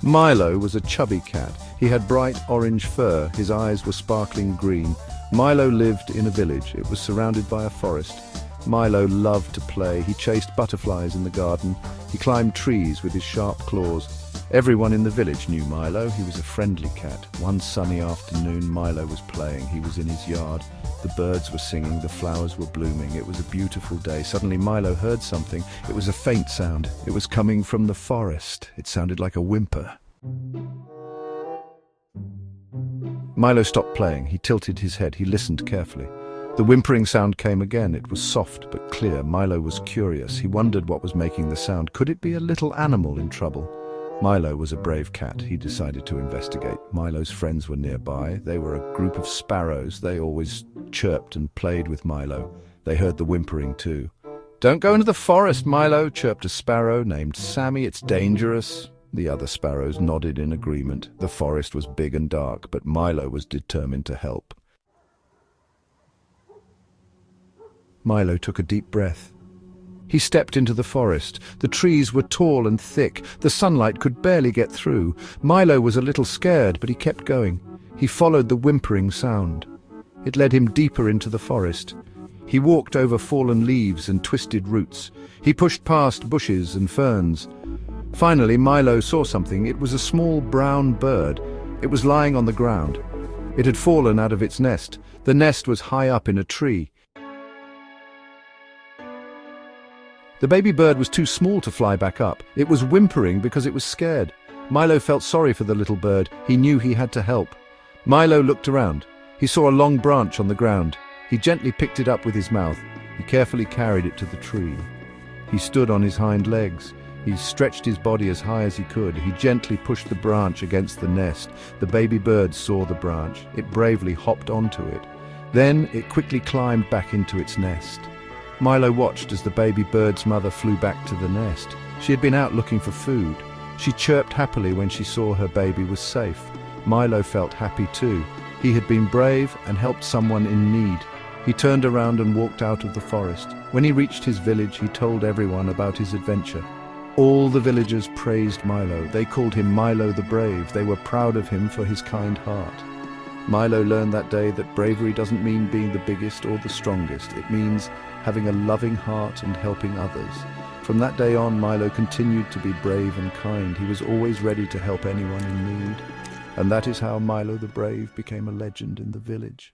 Milo was a chubby cat. He had bright orange fur, his eyes were sparkling green. Milo lived in a village. It was surrounded by a forest. Milo loved to play. He chased butterflies in the garden. He climbed trees with his sharp claws. Everyone in the village knew Milo. He was a friendly cat. One sunny afternoon, Milo was playing. He was in his yard. The birds were singing, the flowers were blooming. It was a beautiful day. Suddenly Milo heard something. It was a faint sound. It was coming from the forest. It sounded like a whimper. Milo stopped playing. He tilted his head. He listened carefully. The whimpering sound came again. It was soft but clear. Milo was curious. He wondered what was making the sound. Could it be a little animal in trouble? Milo was a brave cat. He decided to investigate. Milo's friends were nearby. They were a group of sparrows. They always chirped and played with Milo. They heard the whimpering too. "Don't go into the forest, Milo," chirped a sparrow named Sammy. "It's dangerous." The other sparrows nodded in agreement. The forest was big and dark, but Milo was determined to help. Milo took a deep breath. He stepped into the forest. The trees were tall and thick. The sunlight could barely get through. Milo was a little scared, but he kept going. He followed the whimpering sound. It led him deeper into the forest. He walked over fallen leaves and twisted roots. He pushed past bushes and ferns. Finally, Milo saw something. It was a small brown bird. It was lying on the ground. It had fallen out of its nest. The nest was high up in a tree. The baby bird was too small to fly back up. It was whimpering because it was scared. Milo felt sorry for the little bird. He knew he had to help. Milo looked around. He saw a long branch on the ground. He gently picked it up with his mouth. He carefully carried it to the tree. He stood on his hind legs. He stretched his body as high as he could. He gently pushed the branch against the nest. The baby bird saw the branch. It bravely hopped onto it. Then it quickly climbed back into its nest. Milo watched as the baby bird's mother flew back to the nest. She had been out looking for food. She chirped happily when she saw her baby was safe. Milo felt happy too. He had been brave and helped someone in need. He turned around and walked out of the forest. When he reached his village, he told everyone about his adventure. All the villagers praised Milo. They called him Milo the Brave. They were proud of him for his kind heart. Milo learned that day that bravery doesn't mean being the biggest or the strongest. It means having a loving heart and helping others. From that day on, Milo continued to be brave and kind. He was always ready to help anyone in need. And that is how Milo the Brave became a legend in the village.